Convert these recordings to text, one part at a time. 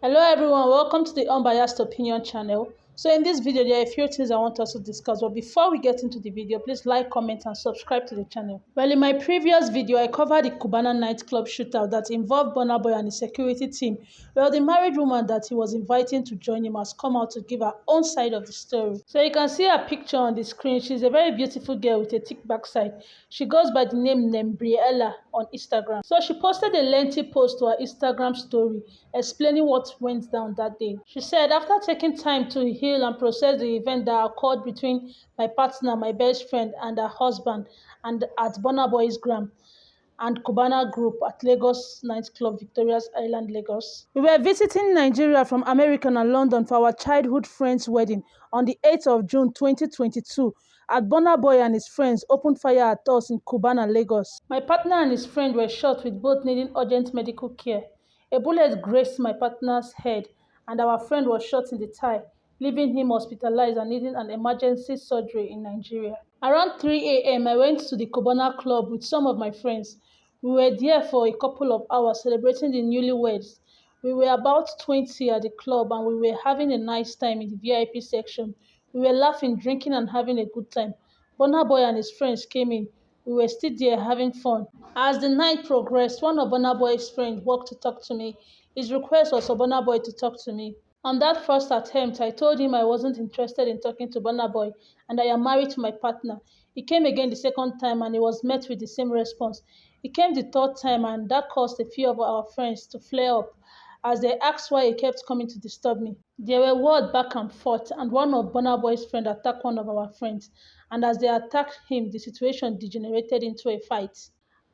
Hello everyone, welcome to the Unbiased Opinion channel. So in this video, there are a few things I want us to discuss. But before we get into the video, please like, comment and subscribe to the channel. Well, in my previous video, I covered the Cubana nightclub shootout that involved Burna Boy and his security team. Well, the married woman that he was inviting to join him has come out to give her own side of the story. So you can see her picture on the screen. She's a very beautiful girl with a thick backside. She goes by the name Nembriella on Instagram. So she posted a lengthy post to her Instagram story explaining what went down that day. She said, after taking time to heal and process the event that occurred between my partner, my best friend, and her husband, and at Burna Boy's gram and Cubana group at Lagos nightclub, Victoria's Island, Lagos. We were visiting Nigeria from America and London for our childhood friend's wedding on the 8th of June 2022. At Burna Boy and his friends opened fire at us in Cubana, Lagos. My partner and his friend were shot with both needing urgent medical care. A bullet grazed my partner's head and our friend was shot in the thigh, leaving him hospitalized and needing an emergency surgery in Nigeria. Around 3 a.m., I went to the Cubana club with some of my friends. We were there for a couple of hours celebrating the newlyweds. We were about 20 at the club and we were having a nice time in the VIP section. We were laughing, drinking and having a good time. Burna Boy and his friends came in. We were still there having fun. As the night progressed, one of Burna Boy's friends walked to talk to me. His request was for Burna Boy to talk to me. On that first attempt, I told him I wasn't interested in talking to Burna Boy and I am married to my partner. He came again the second time and he was met with the same response. He came the third time and that caused a few of our friends to flare up as they asked why he kept coming to disturb me. There were words back and forth and one of Burna Boy's friends attacked one of our friends, and as they attacked him, the situation degenerated into a fight.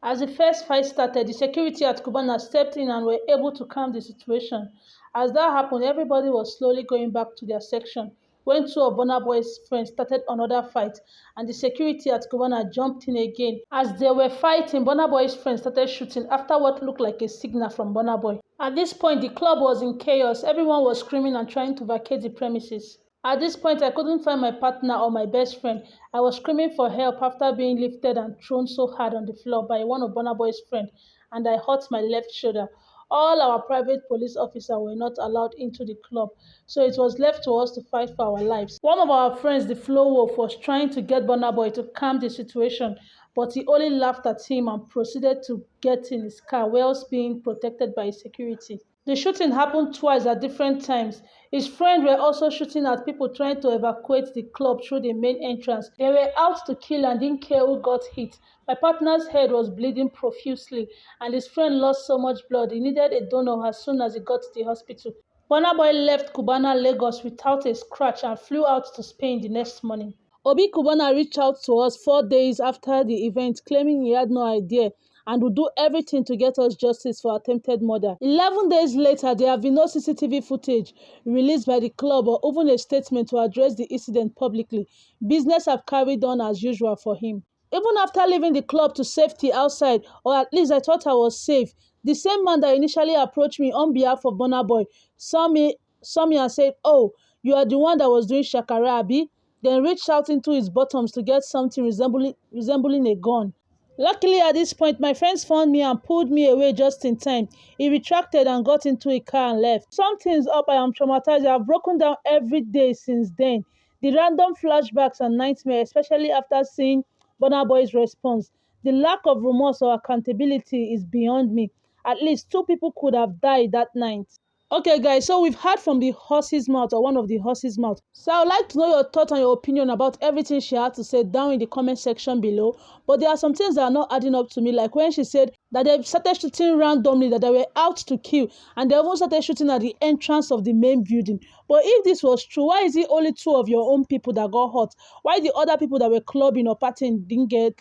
As the first fight started, the security at Cubana stepped in and were able to calm the situation. As that happened, everybody was slowly going back to their section when two of Burna Boy's friends started another fight and the security at Cubana jumped in again. As they were fighting, Burna Boy's friends started shooting after what looked like a signal from Burna Boy. At this point, the club was in chaos. Everyone was screaming and trying to vacate the premises. At this point, I couldn't find my partner or my best friend. I was screaming for help after being lifted and thrown so hard on the floor by one of Burna Boy's friends, and I hurt my left shoulder. All our private police officers were not allowed into the club, so it was left to us to fight for our lives. One of our friends, the Flow Wolf, was trying to get Burna Boy to calm the situation, but he only laughed at him and proceeded to get in his car whilst being protected by security. The shooting happened twice at different times. His friends were also shooting at people trying to evacuate the club through the main entrance. They were out to kill and didn't care who got hit. My partner's head was bleeding profusely and his friend lost so much blood he needed a donor as soon as he got to the hospital. Burna Boy left Cubana, Lagos without a scratch and flew out to Spain the next morning. Obi Cubana reached out to us 4 days after the event, claiming he had no idea and would do everything to get us justice for attempted murder. 11 days later, there have been no CCTV footage released by the club or even a statement to address the incident publicly. Business have carried on as usual for him. Even after leaving the club to safety outside, or at least I thought I was safe, the same man that initially approached me on behalf of Burna Boy saw me and said, "Oh, you are the one that was doing shakara, abi?" Then reached out into his bottoms to get something resembling a gun. Luckily, at this point, my friends found me and pulled me away just in time. He retracted and got into a car and left. Something's up. I am traumatized. I have broken down every day since then. The random flashbacks and nightmares, especially after seeing Burna Boy's response. The lack of remorse or accountability is beyond me. At least 2 people could have died that night. Okay guys, so we've heard from the horse's mouth, or one of the horse's mouth. So I would like to know your thoughts and your opinion about everything she had to say down in the comment section below. But there are some things that are not adding up to me, like when she said that they started shooting randomly, that they were out to kill, and they even started shooting at the entrance of the main building. But if this was true, why is it only 2 of your own people that got hurt? Why the other people that were clubbing or partying didn't get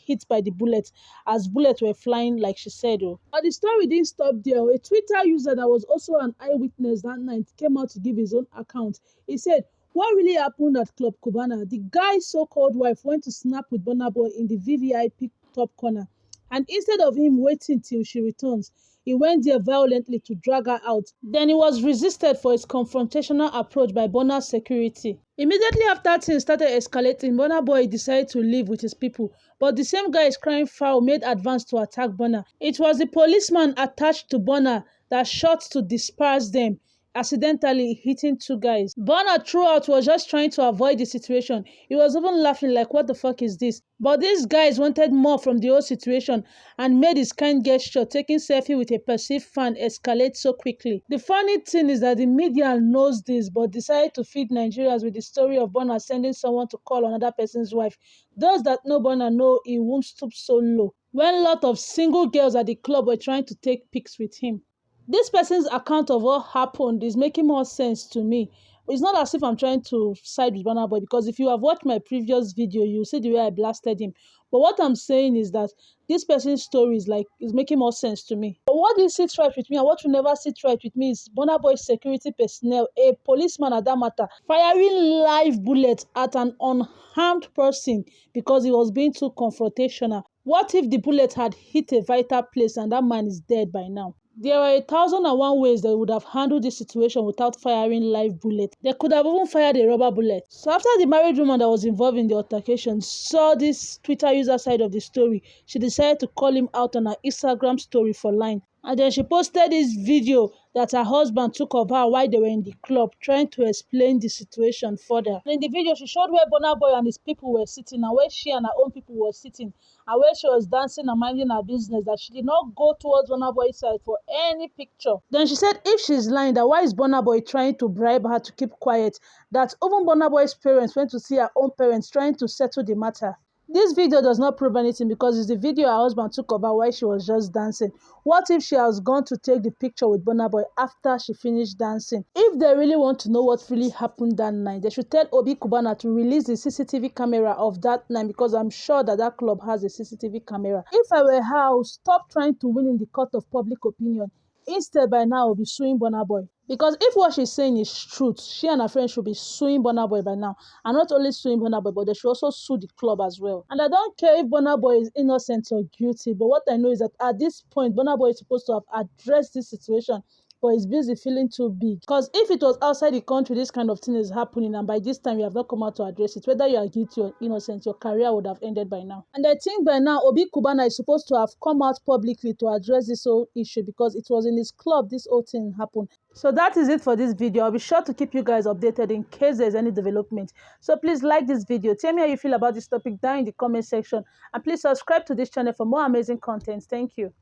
hit by the bullets, as bullets were flying like she said? Oh. But the story didn't stop there. A Twitter user that was also an eyewitness that night came out to give his own account. He said, "What really happened at Club Cubana? The guy's so-called wife went to snap with Burna Boy in the V.i.p top corner, and instead of him waiting till she returns, he went there violently to drag her out. Then he was resisted for his confrontational approach by Burna's security. Immediately after things started escalating, Burna Boy decided to leave with his people, but the same guys crying foul made advance to attack Burna. It was the policeman attached to Burna that shot to disperse them. accidentally hitting two guys. Burna throughout was just trying to avoid the situation. He was even laughing like, what the fuck is this? But these guys wanted more from the whole situation and made his kind gesture, taking selfie with a perceived fan, escalate so quickly. The funny thing is that the media knows this but decided to feed Nigerians with the story of Burna sending someone to call another person's wife. Those that know Burna know he won't stoop so low. When a lot of single girls at the club were trying to take pics with him. This person's account of what happened is making more sense to me. It's not as if I'm trying to side with Burna Boy, because if you have watched my previous video, you see the way I blasted him. But what I'm saying is that this person's story is making more sense to me. But what did sit right with me and what will never sit right with me is Burna Boy's security personnel, a policeman at that matter, firing live bullets at an unharmed person because he was being too confrontational. What if the bullet had hit a vital place and that man is dead by now? There are 1,001 ways they would have handled this situation without firing live bullets. They could have even fired a rubber bullet. So after the married woman that was involved in the altercation saw this Twitter user side of the story, she decided to call him out on her Instagram story for lying. And then she posted this video that her husband took of her while they were in the club, trying to explain the situation further. In the video, she showed where Burna Boy and his people were sitting and where she and her own people were sitting and where she was dancing and minding her business, that she did not go towards Burna Boy's side for any picture. Then she said if she's lying, that why is Burna Boy trying to bribe her to keep quiet, that even Burna Boy's parents went to see her own parents trying to settle the matter. This video does not prove anything because it's the video her husband took of her while she was just dancing. What if she has gone to take the picture with Burna Boy after she finished dancing? If they really want to know what really happened that night, they should tell Cubana to release the CCTV camera of that night, because I'm sure that that club has a CCTV camera. If I were her, I would stop trying to win in the court of public opinion. Instead, by now, I'll be suing Burna Boy. Because if what she's saying is truth, she and her friends should be suing Burna Boy by now. And not only suing Burna Boy, but they should also sue the club as well. And I don't care if Burna Boy is innocent or guilty, but what I know is that at this point, Burna Boy is supposed to have addressed this situation, but he's busy feeling too big. Because if it was outside the country, this kind of thing is happening, and by this time you have not come out to address it, whether you are guilty or innocent, your career would have ended by now. And I think by now, Cubana is supposed to have come out publicly to address this whole issue, because it was in his club this whole thing happened. So that is it for this video. I'll be sure to keep you guys updated in case there's any development. So please like this video. Tell me how you feel about this topic down in the comment section. And please subscribe to this channel for more amazing content. Thank you.